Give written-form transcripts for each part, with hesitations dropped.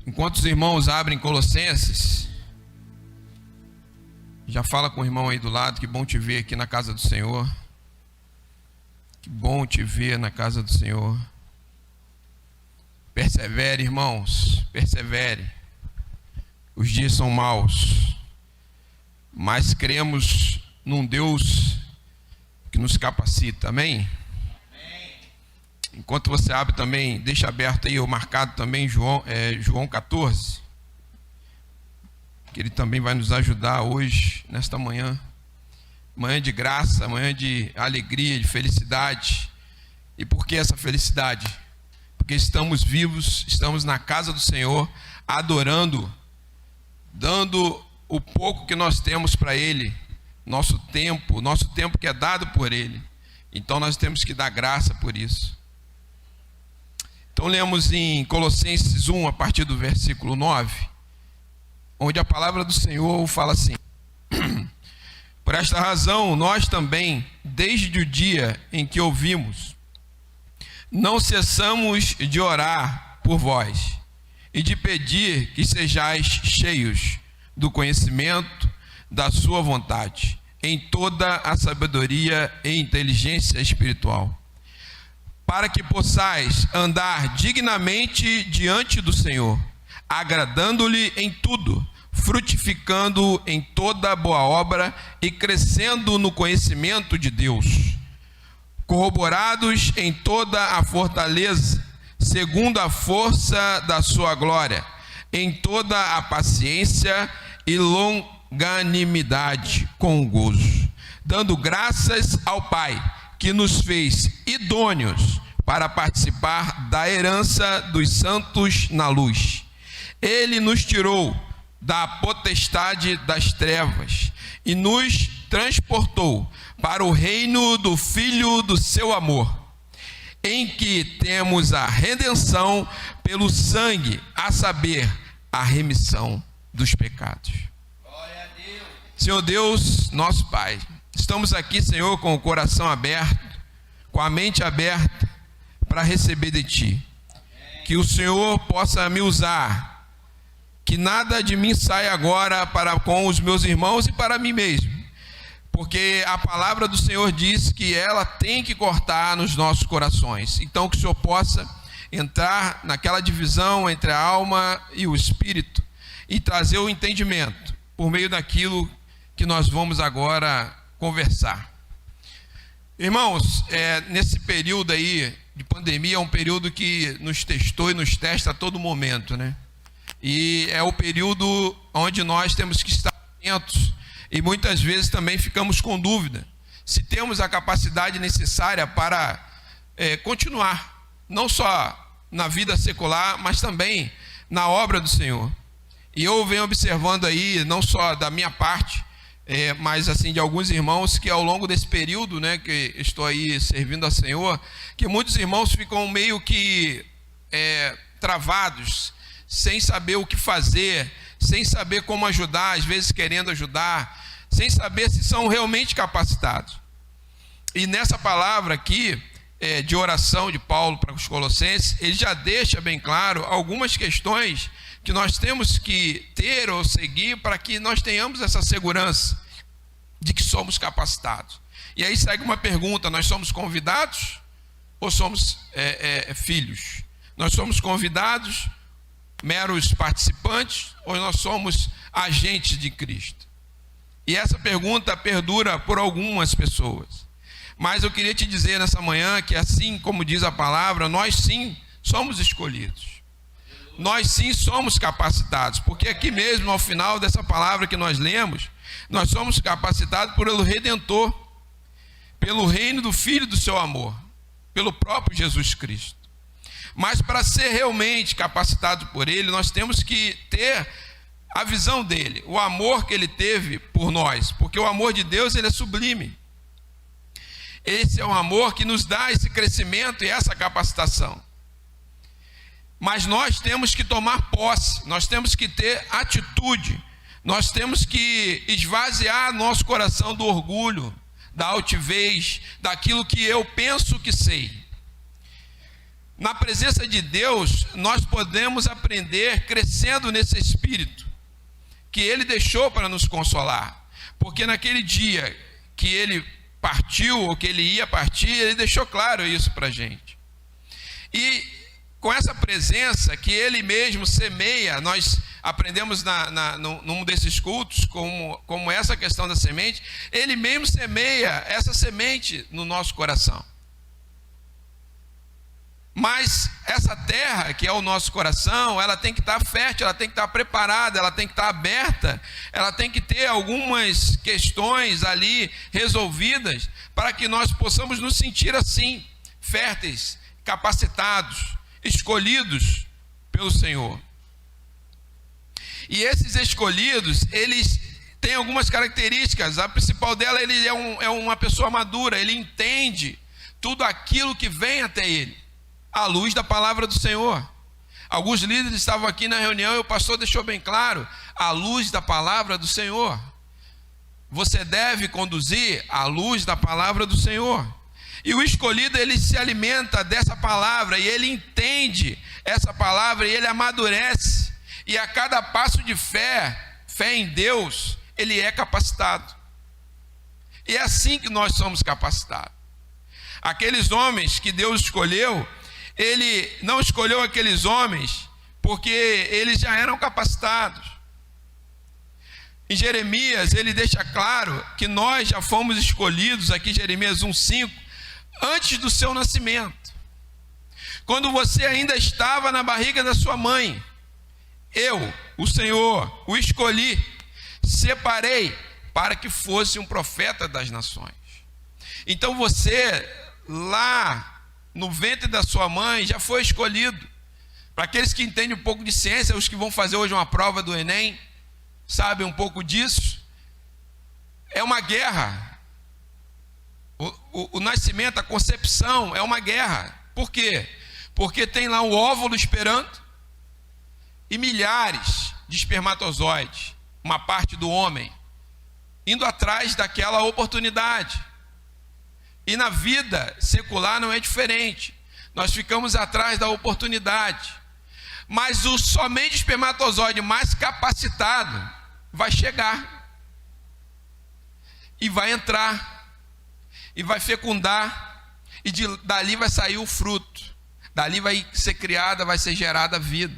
Enquanto os irmãos abrem Colossenses, já fala com o irmão aí do lado, que bom te ver aqui na casa do Senhor. Que bom te ver na casa do Senhor. Persevere, irmãos, persevere. Os dias são maus, mas cremos num Deus que nos capacita, amém? Enquanto você abre também, deixa aberto aí, ou marcado também, João 14, que ele também vai nos ajudar hoje, nesta manhã. Manhã de graça, manhã de alegria, de felicidade. E por que essa felicidade? Porque estamos vivos, estamos na casa do Senhor, adorando, dando o pouco que nós temos para Ele, nosso tempo que é dado por Ele. Então nós temos que dar graça por isso. Então lemos em Colossenses 1, a partir do versículo 9, onde a palavra do Senhor fala assim: por esta razão, nós também, desde o dia em que ouvimos, não cessamos de orar por vós e de pedir que sejais cheios do conhecimento da sua vontade, em toda a sabedoria e inteligência espiritual, para que possais andar dignamente diante do Senhor, agradando-lhe em tudo, frutificando em toda boa obra e crescendo no conhecimento de Deus, corroborados em toda a fortaleza, segundo a força da sua glória, em toda a paciência e longanimidade com gozo, dando graças ao Pai, que nos fez idôneos para participar da herança dos santos na luz. Ele nos tirou da potestade das trevas e nos transportou para o reino do Filho do seu amor, em que temos a redenção pelo sangue, a saber, a remissão dos pecados. Glória a Deus. Senhor Deus, nosso Pai, estamos aqui, Senhor, com o coração aberto, com a mente aberta, para receber de Ti. Que o Senhor possa me usar, que nada de mim saia agora para com os meus irmãos e para mim mesmo, porque a palavra do Senhor diz que ela tem que cortar nos nossos corações. Então que o Senhor possa entrar naquela divisão entre a alma e o espírito e trazer o entendimento por meio daquilo que nós vamos agora conversar. Irmãos, nesse período aí de pandemia, é um período que nos testou e nos testa a todo momento, né? E é o período onde nós temos que estar atentos e muitas vezes também ficamos com dúvida se temos a capacidade necessária para continuar, não só na vida secular, mas também na obra do Senhor. E eu venho observando aí, não só da minha parte, mas assim de alguns irmãos, que ao longo desse período, né, que estou aí servindo ao Senhor, que muitos irmãos ficam meio que travados, sem saber o que fazer, sem saber como ajudar, às vezes querendo ajudar, sem saber se são realmente capacitados. E nessa palavra aqui, de oração de Paulo para os Colossenses, ele já deixa bem claro algumas questões que nós temos que ter ou seguir para que nós tenhamos essa segurança de que somos capacitados. E aí segue uma pergunta: nós somos convidados ou somos filhos? Nós somos convidados, meros participantes, ou nós somos agentes de Cristo? E essa pergunta perdura por algumas pessoas. Mas eu queria te dizer nessa manhã que, assim como diz a palavra, nós sim somos escolhidos. Nós sim somos capacitados, porque aqui mesmo, ao final dessa palavra que nós lemos, nós somos capacitados pelo Redentor, pelo reino do Filho do seu amor, pelo próprio Jesus Cristo. Mas para ser realmente capacitado por Ele, nós temos que ter a visão dele, o amor que Ele teve por nós, porque o amor de Deus, ele é sublime. Esse é um amor que nos dá esse crescimento e essa capacitação. Mas nós temos que tomar posse, nós temos que ter atitude, nós temos que esvaziar nosso coração do orgulho, da altivez, daquilo que eu penso que sei. Na presença de Deus, nós podemos aprender crescendo nesse Espírito que Ele deixou para nos consolar. Porque naquele dia que Ele partiu, ou que Ele ia partir, Ele deixou claro isso para a gente. E com essa presença que Ele mesmo semeia, nós aprendemos num desses cultos, como essa questão da semente, Ele mesmo semeia essa semente no nosso coração. Mas essa terra, que é o nosso coração, ela tem que estar fértil, ela tem que estar preparada, ela tem que estar aberta, ela tem que ter algumas questões ali resolvidas, para que nós possamos nos sentir assim, férteis, capacitados, escolhidos pelo Senhor. E esses escolhidos, eles têm algumas características. A principal dela, ele é uma pessoa madura, ele entende tudo aquilo que vem até ele, à luz da palavra do Senhor. Alguns líderes estavam aqui na reunião e o pastor deixou bem claro: à luz da palavra do Senhor. Você deve conduzir à luz da palavra do Senhor. E o escolhido, ele se alimenta dessa palavra, e ele entende essa palavra, e ele amadurece. E a cada passo de fé em Deus, ele é capacitado. E é assim que nós somos capacitados. Aqueles homens que Deus escolheu, Ele não escolheu aqueles homens porque eles já eram capacitados. Em Jeremias, ele deixa claro que nós já fomos escolhidos, aqui Jeremias 1,5, antes do seu nascimento. Quando você ainda estava na barriga da sua mãe, eu, o Senhor, o escolhi, separei para que fosse um profeta das nações. Então você, lá no ventre da sua mãe, já foi escolhido. Para aqueles que entendem um pouco de ciência, os que vão fazer hoje uma prova do Enem, sabem um pouco disso. É uma guerra. O nascimento, a concepção é uma guerra. Por quê? Porque tem lá um óvulo esperando e milhares de espermatozoides, uma parte do homem, indo atrás daquela oportunidade. E na vida secular não é diferente. Nós ficamos atrás da oportunidade. Mas o somente espermatozoide mais capacitado vai chegar. E vai entrar. E vai fecundar. E dali vai sair o fruto. Dali vai ser criada, vai ser gerada a vida.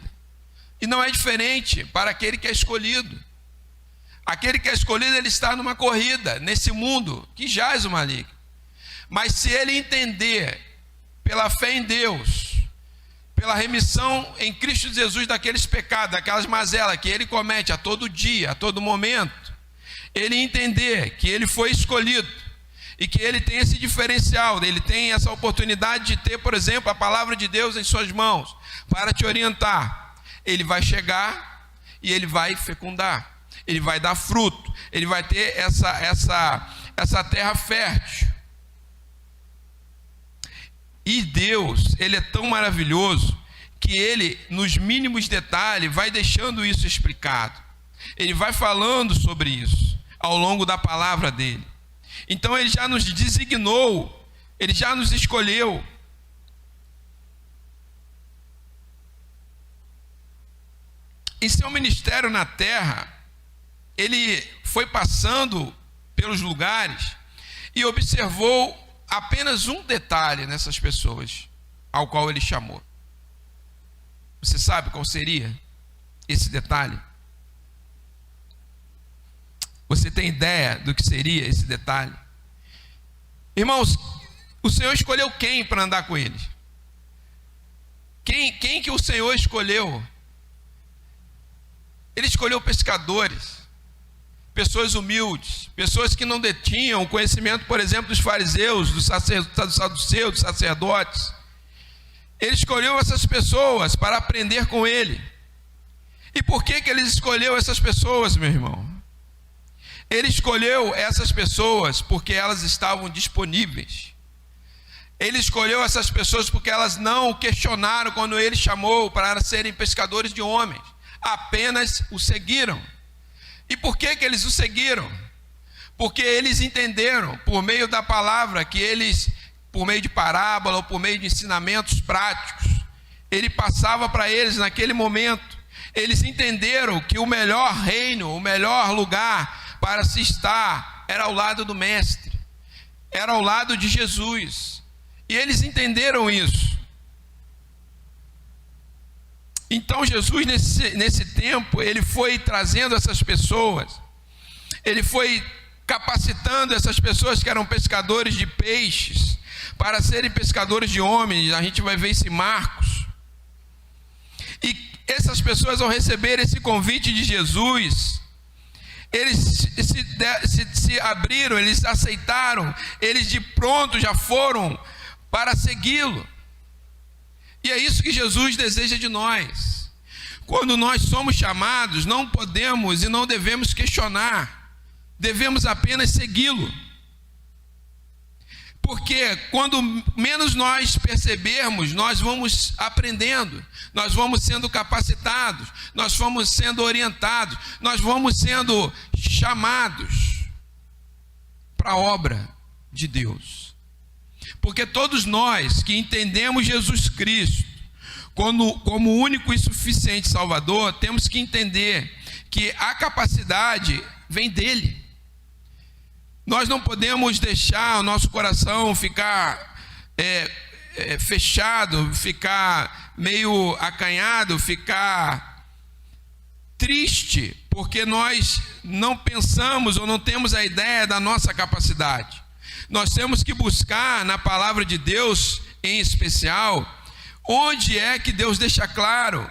E não é diferente para aquele que é escolhido. Aquele que é escolhido, ele está numa corrida, nesse mundo que jaz o maligno. Mas se ele entender, pela fé em Deus, pela remissão em Cristo Jesus daqueles pecados, daquelas mazelas que ele comete a todo dia, a todo momento, ele entender que ele foi escolhido e que ele tem esse diferencial, ele tem essa oportunidade de ter, por exemplo, a palavra de Deus em suas mãos para te orientar, ele vai chegar e ele vai fecundar, ele vai dar fruto, ele vai ter essa terra fértil. E Deus, Ele é tão maravilhoso que Ele, nos mínimos detalhes, vai deixando isso explicado. Ele vai falando sobre isso ao longo da palavra dEle. Então Ele já nos designou, Ele já nos escolheu. Em seu ministério na terra, Ele foi passando pelos lugares e observou apenas um detalhe nessas pessoas ao qual ele chamou. Você sabe qual seria esse detalhe? Você tem ideia do que seria esse detalhe? Irmãos, o Senhor escolheu quem para andar com eles? Quem que o Senhor escolheu? Ele escolheu pescadores, pessoas humildes, pessoas que não detinham o conhecimento, por exemplo, dos fariseus, dos saduceus, dos sacerdotes. Ele escolheu essas pessoas para aprender com ele. E por que ele escolheu essas pessoas, meu irmão? Ele escolheu essas pessoas porque elas estavam disponíveis. Ele escolheu essas pessoas porque elas não o questionaram quando ele chamou para serem pescadores de homens, apenas o seguiram. E por que eles o seguiram? Porque eles entenderam, por meio da palavra, que eles, por meio de parábola ou por meio de ensinamentos práticos, ele passava para eles naquele momento. Eles entenderam que o melhor reino, o melhor lugar para se estar era ao lado do Mestre, era ao lado de Jesus. E eles entenderam isso. Então Jesus, nesse tempo, ele foi trazendo essas pessoas, ele foi capacitando essas pessoas que eram pescadores de peixes, para serem pescadores de homens. A gente vai ver isso em Marcos. E essas pessoas, ao receber esse convite de Jesus, eles se abriram, eles aceitaram, eles de pronto já foram para segui-lo. E é isso que Jesus deseja de nós. Quando nós somos chamados, não podemos e não devemos questionar, devemos apenas segui-lo. Porque quando menos nós percebermos, nós vamos aprendendo, nós vamos sendo capacitados, nós vamos sendo orientados, nós vamos sendo chamados para a obra de Deus. Porque todos nós que entendemos Jesus Cristo como único e suficiente Salvador, temos que entender que a capacidade vem dele. Nós não podemos deixar o nosso coração ficar fechado, ficar meio acanhado, ficar triste, porque nós não pensamos ou não temos a ideia da nossa capacidade. Nós temos que buscar na palavra de Deus, em especial, onde é que Deus deixa claro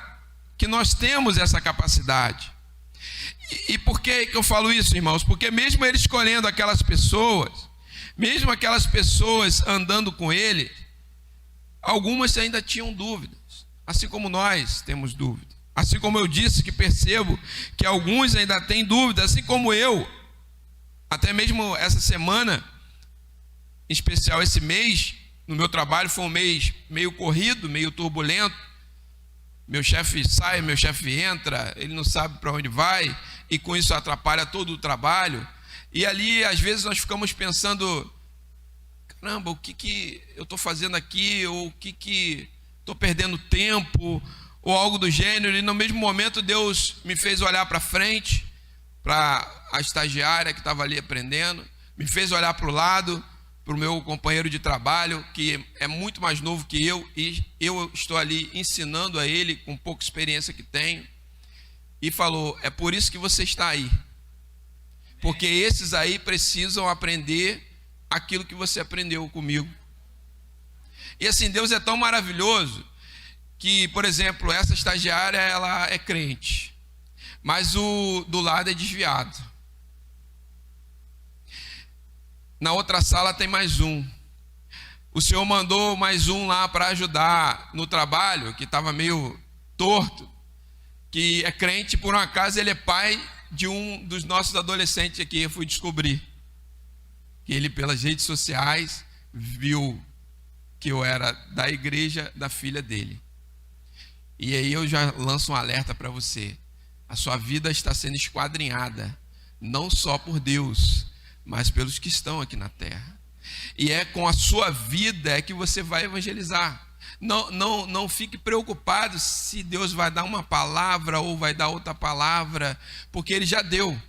que nós temos essa capacidade. E por que eu falo isso, irmãos? Porque mesmo ele escolhendo aquelas pessoas, mesmo aquelas pessoas andando com ele, algumas ainda tinham dúvidas, assim como nós temos dúvidas. Assim como eu disse que percebo que alguns ainda têm dúvidas, assim como eu. Até mesmo essa semana, em especial esse mês, no meu trabalho foi um mês meio corrido, meio turbulento. Meu chefe sai, meu chefe entra, ele não sabe para onde vai, e com isso atrapalha todo o trabalho. E ali, às vezes, nós ficamos pensando, caramba, o que eu estou fazendo aqui, ou o que estou perdendo tempo, ou algo do gênero. E no mesmo momento Deus me fez olhar para frente, para a estagiária que estava ali aprendendo, me fez olhar para o lado, para o meu companheiro de trabalho, que é muito mais novo que eu, e eu estou ali ensinando a ele, com pouca experiência que tenho, e falou, é por isso que você está aí, porque esses aí precisam aprender aquilo que você aprendeu comigo. E assim, Deus é tão maravilhoso, que, por exemplo, essa estagiária, ela é crente, mas o do lado é desviado. Na outra sala tem mais um. O Senhor mandou mais um lá para ajudar no trabalho, que estava meio torto, que é crente, por um acaso ele é pai de um dos nossos adolescentes aqui. Eu fui descobrir que ele, pelas redes sociais, viu que eu era da igreja da filha dele. E aí eu já lanço um alerta para você. A sua vida está sendo esquadrinhada, não só por Deus, mas pelos que estão aqui na terra. E é com a sua vida que você vai evangelizar. Não fique preocupado se Deus vai dar uma palavra ou vai dar outra palavra, porque Ele já deu.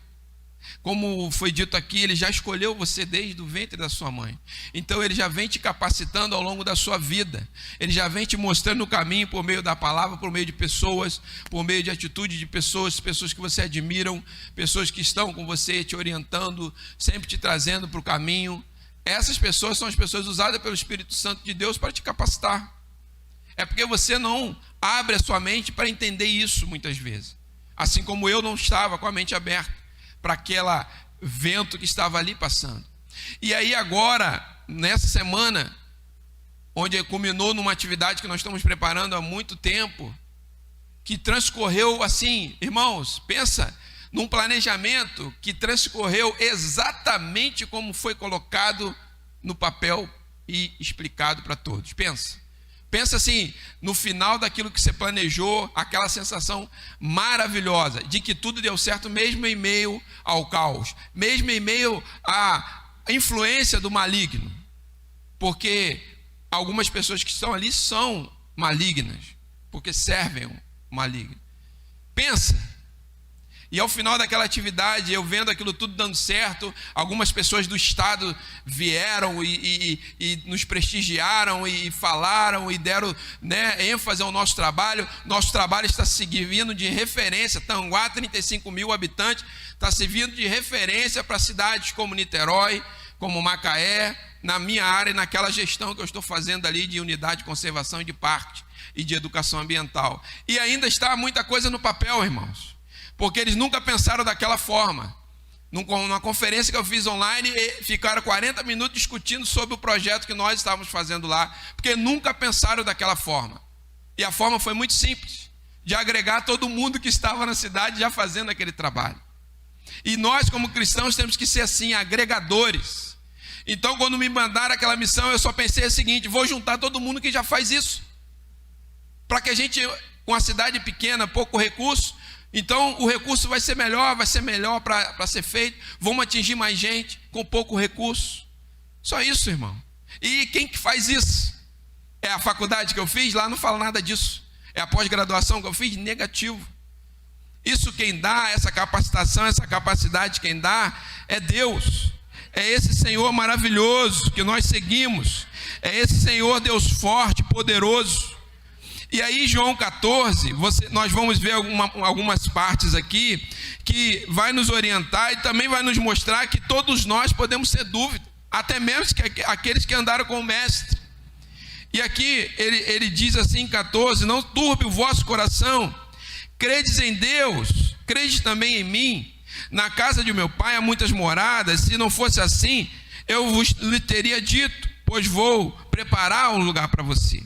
Como foi dito aqui, Ele já escolheu você desde o ventre da sua mãe. Então Ele já vem te capacitando ao longo da sua vida. Ele já vem te mostrando o caminho por meio da palavra, por meio de pessoas, por meio de atitude de pessoas, pessoas que você admiram, pessoas que estão com você, te orientando, sempre te trazendo para o caminho. Essas pessoas são as pessoas usadas pelo Espírito Santo de Deus para te capacitar. É porque você não abre a sua mente para entender isso muitas vezes. Assim como eu não estava com a mente aberta para aquele vento que estava ali passando. E aí agora, nessa semana, onde culminou numa atividade que nós estamos preparando há muito tempo, que transcorreu assim, irmãos, pensa num planejamento que transcorreu exatamente como foi colocado no papel e explicado para todos. Pensa assim, no final daquilo que você planejou, aquela sensação maravilhosa de que tudo deu certo, mesmo em meio ao caos, mesmo em meio à influência do maligno, porque algumas pessoas que estão ali são malignas, porque servem o maligno. Pensa. E ao final daquela atividade, eu vendo aquilo tudo dando certo, algumas pessoas do estado vieram e nos prestigiaram e falaram e deram, ênfase ao nosso trabalho. Nosso trabalho está servindo de referência. Tanguá, 35 mil habitantes, está servindo de referência para cidades como Niterói, como Macaé, na minha área e naquela gestão que eu estou fazendo ali de unidade de conservação e de parque e de educação ambiental. E ainda está muita coisa no papel, irmãos, porque eles nunca pensaram daquela forma. Numa conferência que eu fiz online, ficaram 40 minutos discutindo sobre o projeto que nós estávamos fazendo lá, porque nunca pensaram daquela forma. E a forma foi muito simples, de agregar todo mundo que estava na cidade já fazendo aquele trabalho. E nós, como cristãos, temos que ser assim, agregadores. Então, quando me mandaram aquela missão, eu só pensei o seguinte: vou juntar todo mundo que já faz isso, para que a gente, com a cidade pequena, pouco recurso, então o recurso vai ser melhor para ser feito, vamos atingir mais gente com pouco recurso. Só isso, irmão. E quem que faz isso? É a faculdade que eu fiz? Lá não fala nada disso. É a pós-graduação que eu fiz? Negativo. Isso quem dá, essa capacitação, essa capacidade quem dá é Deus. É esse Senhor maravilhoso que nós seguimos. É esse Senhor Deus forte, poderoso. E aí, João 14, nós vamos ver algumas partes aqui que vai nos orientar e também vai nos mostrar que todos nós podemos ter dúvida, até mesmo que aqueles que andaram com o Mestre. E aqui ele diz assim em 14: não turbe o vosso coração, credes em Deus, credes também em mim. Na casa de meu pai há muitas moradas, se não fosse assim, eu vos lhe teria dito, pois vou preparar um lugar para você.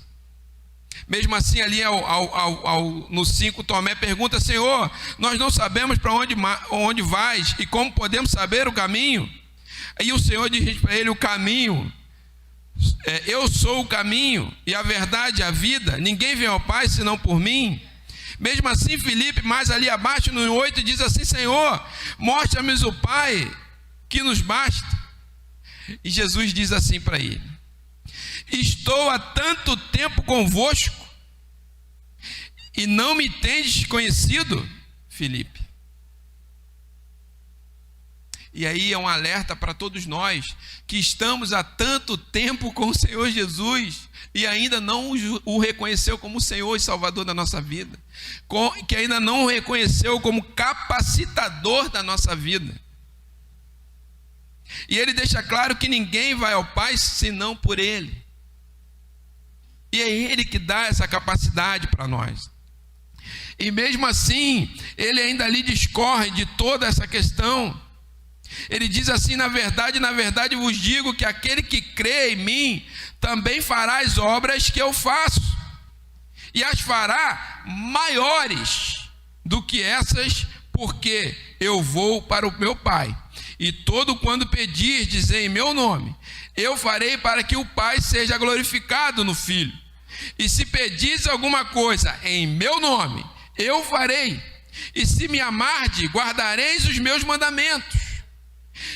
Mesmo assim, ali no 5, Tomé pergunta: Senhor, nós não sabemos para onde vais e como podemos saber o caminho? Aí o Senhor diz para ele: o caminho, eu sou o caminho e a verdade e a vida, ninguém vem ao Pai senão por mim. Mesmo assim, Filipe, mais ali abaixo no 8, diz assim: Senhor, mostra-me o Pai, que nos basta. E Jesus diz assim para ele: estou há tanto tempo convosco e não me tendes conhecido, Filipe? E aí é um alerta para todos nós que estamos há tanto tempo com o Senhor Jesus e ainda não o reconheceu como Senhor e Salvador da nossa vida, que ainda não o reconheceu como capacitador da nossa vida. E ele deixa claro que ninguém vai ao Pai senão por Ele. E é Ele que dá essa capacidade para nós. E mesmo assim, ele ainda ali discorre de toda essa questão. Ele diz assim: na verdade vos digo que aquele que crê em mim também fará as obras que eu faço, e as fará maiores do que essas, porque eu vou para o meu Pai. E todo quando pedirdes em meu nome, eu farei para que o Pai seja glorificado no Filho. E se pedis alguma coisa em meu nome, eu farei. E se me amardes, guardareis os meus mandamentos.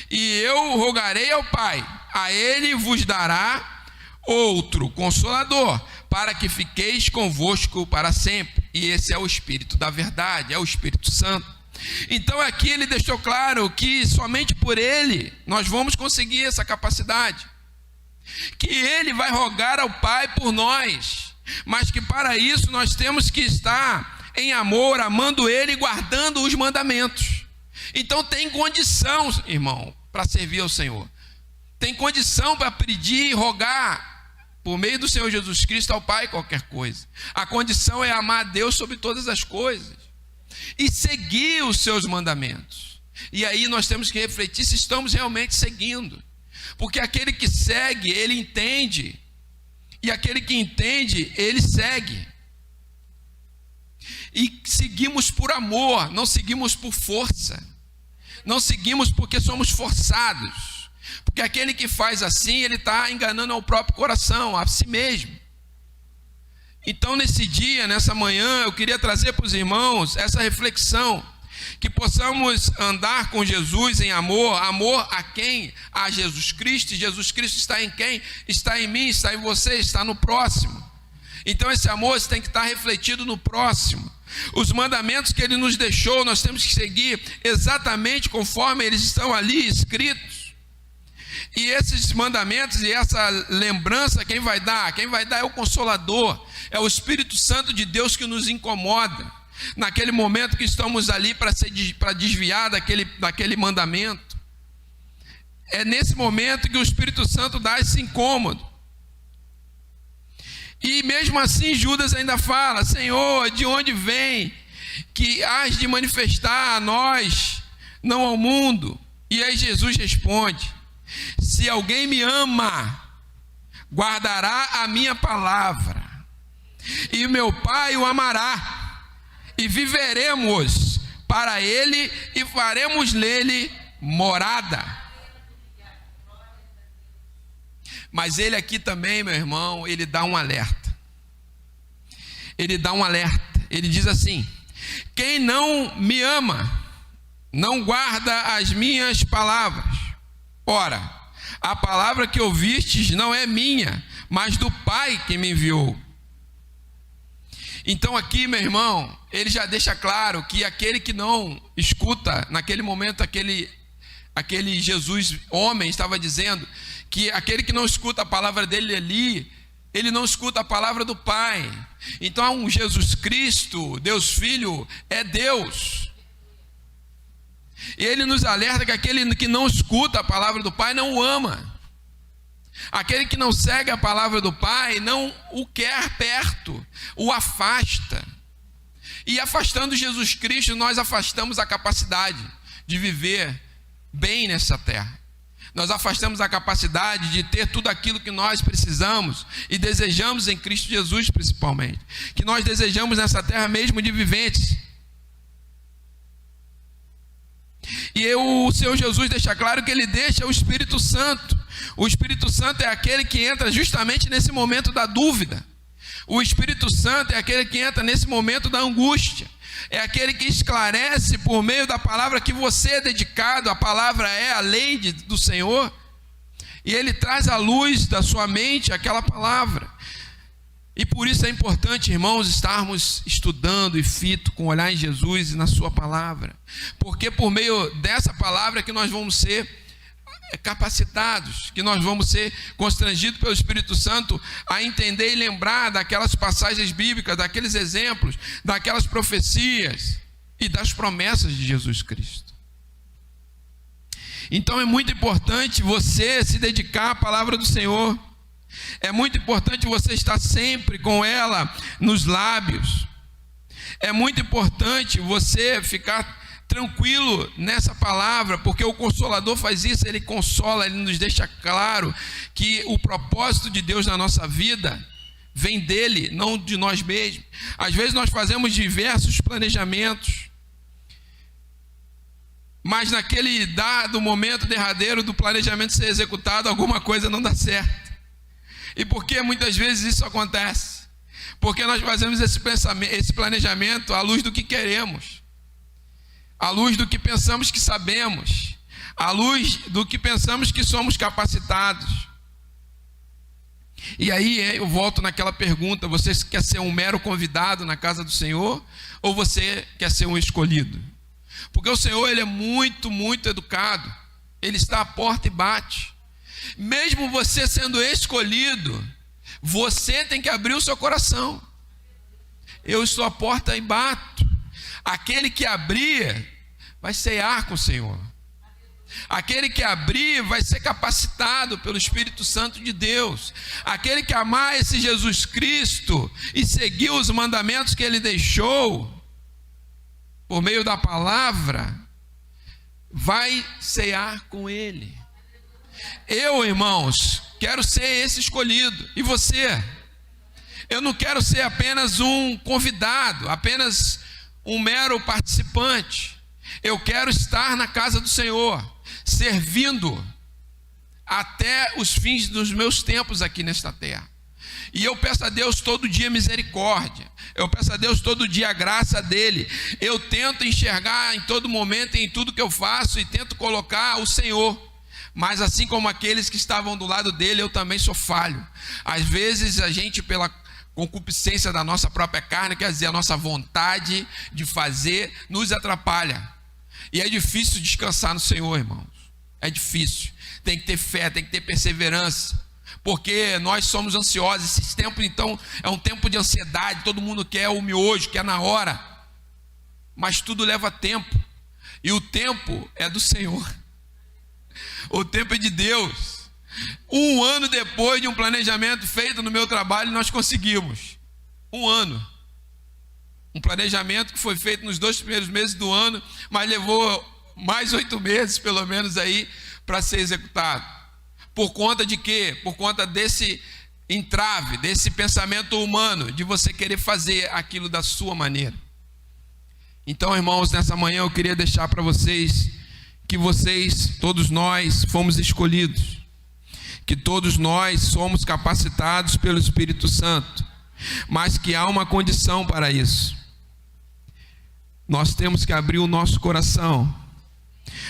E eu rogarei ao Pai, a Ele vos dará outro Consolador, para que fiqueis convosco para sempre. E esse é o Espírito da verdade, é o Espírito Santo. Então aqui ele deixou claro que somente por Ele nós vamos conseguir essa capacidade. Que Ele vai rogar ao Pai por nós, mas que para isso nós temos que estar em amor, amando Ele e guardando os mandamentos. Então tem condição, irmão, para servir ao Senhor. Tem condição para pedir e rogar por meio do Senhor Jesus Cristo ao Pai qualquer coisa. A condição é amar a Deus sobre todas as coisas e seguir os seus mandamentos. E aí nós temos que refletir se estamos realmente seguindo. Porque aquele que segue, ele entende. E aquele que entende, ele segue. E seguimos por amor, não seguimos por força. Não seguimos porque somos forçados. Porque aquele que faz assim, ele está enganando ao próprio coração, a si mesmo. Então nesse dia, nessa manhã, eu queria trazer para os irmãos essa reflexão. Que possamos andar com Jesus em amor. Amor a quem? A Jesus Cristo. E Jesus Cristo está em quem? Está em mim, está em você, está no próximo. Então esse amor tem que estar refletido no próximo. Os mandamentos que ele nos deixou, nós temos que seguir exatamente conforme eles estão ali escritos. E esses mandamentos e essa lembrança, quem vai dar? Quem vai dar é o Consolador, é o Espírito Santo de Deus que nos incomoda, naquele momento que estamos ali para desviar daquele mandamento. É nesse momento que o Espírito Santo dá esse incômodo. E mesmo assim Judas ainda fala: Senhor, de onde vem que hás de manifestar a nós, não ao mundo? E aí Jesus responde: se alguém me ama, guardará a minha palavra, e meu Pai o amará, e viveremos para ele e faremos nele morada. Mas ele aqui também, meu irmão, ele dá um alerta. Ele dá um alerta. Ele diz assim: quem não me ama, não guarda as minhas palavras. Ora, a palavra que ouvistes não é minha, mas do Pai que me enviou. Então aqui, meu irmão, ele já deixa claro que aquele que não escuta, naquele momento, aquele Jesus homem estava dizendo que aquele que não escuta a palavra dele ali, ele não escuta a palavra do Pai. Então Jesus Cristo, Deus Filho, é Deus. E ele nos alerta que aquele que não escuta a palavra do Pai não o ama. Aquele que não segue a palavra do Pai não o quer perto, o afasta. E afastando Jesus Cristo, nós afastamos a capacidade de viver bem nessa terra. Nós afastamos a capacidade de ter tudo aquilo que nós precisamos e desejamos em Cristo Jesus, principalmente. Que nós desejamos nessa terra mesmo de viventes. E o Senhor Jesus deixa claro que ele deixa o Espírito Santo. O Espírito Santo é aquele que entra justamente nesse momento da dúvida. O Espírito Santo é aquele que entra nesse momento da angústia. É aquele que esclarece por meio da palavra que você é dedicado. A palavra é a lei do Senhor. E ele traz à luz da sua mente aquela palavra. E por isso é importante, irmãos, estarmos estudando e fito com olhar em Jesus e na sua palavra. Porque por meio dessa palavra que nós vamos ser capacitados, que nós vamos ser constrangidos pelo Espírito Santo a entender e lembrar daquelas passagens bíblicas, daqueles exemplos, daquelas profecias e das promessas de Jesus Cristo. Então é muito importante você se dedicar à palavra do Senhor. É muito importante você estar sempre com ela nos lábios. É muito importante você ficar tranquilo nessa palavra, porque o Consolador faz isso, ele consola, ele nos deixa claro que o propósito de Deus na nossa vida vem dele, não de nós mesmos. Às vezes nós fazemos diversos planejamentos, mas naquele dado momento derradeiro do planejamento ser executado, alguma coisa não dá certo. E por que muitas vezes isso acontece? Porque nós fazemos esse planejamento à luz do que queremos, à luz do que pensamos que sabemos, à luz do que pensamos que somos capacitados. E aí eu volto naquela pergunta: você quer ser um mero convidado na casa do Senhor, ou você quer ser um escolhido? Porque o Senhor, ele é muito, muito educado. Ele está à porta e bate. Mesmo você sendo escolhido, você tem que abrir o seu coração. Eu estou à porta e bato. Aquele que abrir vai cear com o Senhor. Aquele que abrir vai ser capacitado pelo Espírito Santo de Deus. Aquele que amar esse Jesus Cristo e seguir os mandamentos que ele deixou por meio da palavra, vai cear com ele. Eu, irmãos, quero ser esse escolhido. E você? Eu não quero ser apenas um convidado, apenas um mero participante. Eu quero estar na casa do Senhor, servindo até os fins dos meus tempos aqui nesta terra. E eu peço a Deus todo dia misericórdia. Eu peço a Deus todo dia a graça dele. Eu tento enxergar em todo momento, em tudo que eu faço, e tento colocar o Senhor. Mas assim como aqueles que estavam do lado dele, eu também sou falho. Às vezes a gente, pela concupiscência da nossa própria carne, quer dizer, a nossa vontade de fazer, nos atrapalha. E é difícil descansar no Senhor, irmãos. É difícil. Tem que ter fé, tem que ter perseverança. Porque nós somos ansiosos. Esse tempo, então, é um tempo de ansiedade. Todo mundo quer o miojo, quer na hora. Mas tudo leva tempo. E o tempo é do Senhor. O tempo é de Deus. 1 ano depois de um planejamento feito no meu trabalho, nós conseguimos. 1 ano. Um planejamento que foi feito nos 2 primeiros meses do ano, mas levou mais 8 meses, pelo menos, aí, para ser executado. Por conta de quê? Por conta desse entrave, desse pensamento humano, de você querer fazer aquilo da sua maneira. Então, irmãos, nessa manhã eu queria deixar para vocês que vocês, todos nós, fomos escolhidos, que todos nós somos capacitados pelo Espírito Santo, mas que há uma condição para isso. Nós temos que abrir o nosso coração,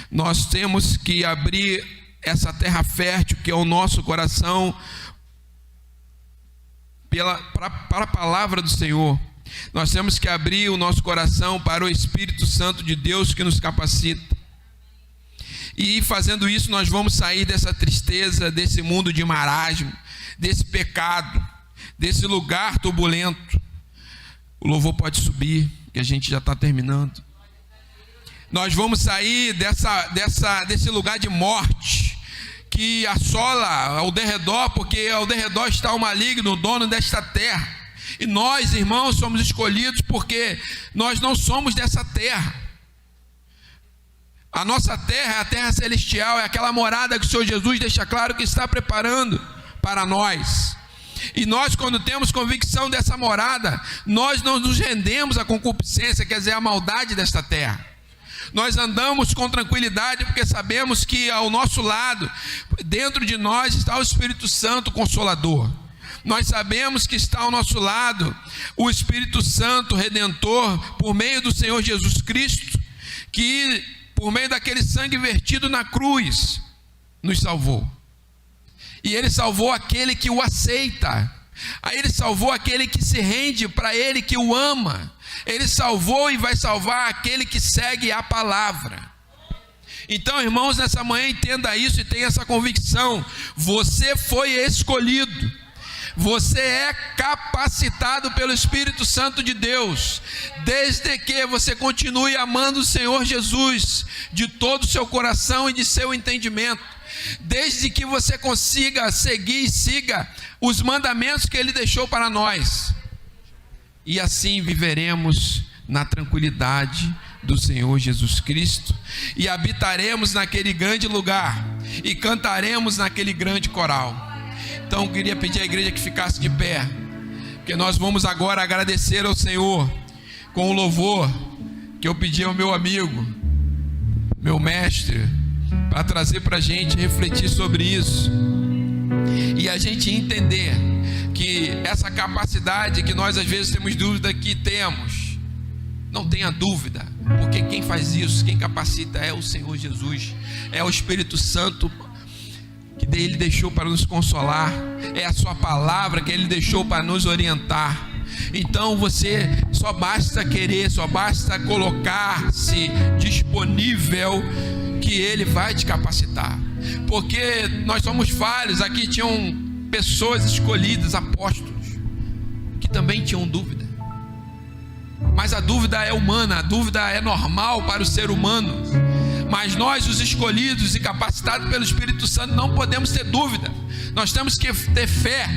nós temos que abrir essa terra fértil que é o nosso coração para a palavra do Senhor. Nós temos que abrir o nosso coração para o Espírito Santo de Deus que nos capacita. E fazendo isso nós vamos sair dessa tristeza, desse mundo de marasmo, desse pecado, desse lugar turbulento. O louvor pode subir, que a gente já está terminando. Nós vamos sair desse lugar de morte que assola ao derredor, porque ao derredor está o maligno, o dono desta terra. E nós, irmãos, somos escolhidos porque nós não somos dessa terra. A nossa terra é a terra celestial, é aquela morada que o Senhor Jesus deixa claro que está preparando para nós. E nós, quando temos convicção dessa morada, nós não nos rendemos à concupiscência, quer dizer, à maldade desta terra. Nós andamos com tranquilidade porque sabemos que ao nosso lado, dentro de nós, está o Espírito Santo Consolador. Nós sabemos que está ao nosso lado o Espírito Santo Redentor, por meio do Senhor Jesus Cristo, que por meio daquele sangue vertido na cruz, nos salvou. E Ele salvou aquele que o aceita. Aí Ele salvou aquele que se rende para Ele, que o ama. Ele salvou e vai salvar aquele que segue a palavra. Então, irmãos, nessa manhã entenda isso e tenha essa convicção. Você foi escolhido. Você é capacitado pelo Espírito Santo de Deus, desde que você continue amando o Senhor Jesus de todo o seu coração e de seu entendimento, desde que você consiga seguir e siga os mandamentos que Ele deixou para nós, e assim viveremos na tranquilidade do Senhor Jesus Cristo, e habitaremos naquele grande lugar, e cantaremos naquele grande coral. Então eu queria pedir à igreja que ficasse de pé, porque nós vamos agora agradecer ao Senhor com o louvor que eu pedi ao meu amigo, meu mestre, para trazer para a gente refletir sobre isso e a gente entender que essa capacidade que nós às vezes temos dúvida que temos, não tenha dúvida, porque quem faz isso, quem capacita é o Senhor Jesus, é o Espírito Santo que Ele deixou para nos consolar, é a sua palavra que Ele deixou para nos orientar. Então você só basta querer, só basta colocar-se disponível, que Ele vai te capacitar, porque nós somos falhos. Aqui tinham pessoas escolhidas, apóstolos, que também tinham dúvida, mas a dúvida é humana, a dúvida é normal para o ser humano. Mas nós, os escolhidos e capacitados pelo Espírito Santo, não podemos ter dúvida. Nós temos que ter fé.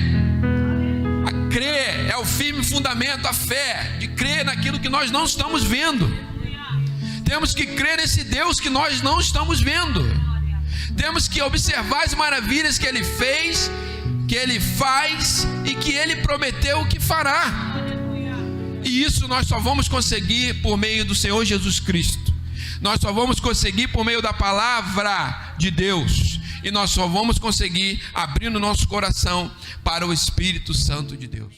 A crer é o firme fundamento, a fé, de crer naquilo que nós não estamos vendo. Temos que crer nesse Deus que nós não estamos vendo. Temos que observar as maravilhas que Ele fez, que Ele faz e que Ele prometeu que fará. E isso nós só vamos conseguir por meio do Senhor Jesus Cristo. Nós só vamos conseguir por meio da palavra de Deus. E nós só vamos conseguir abrindo nosso coração para o Espírito Santo de Deus.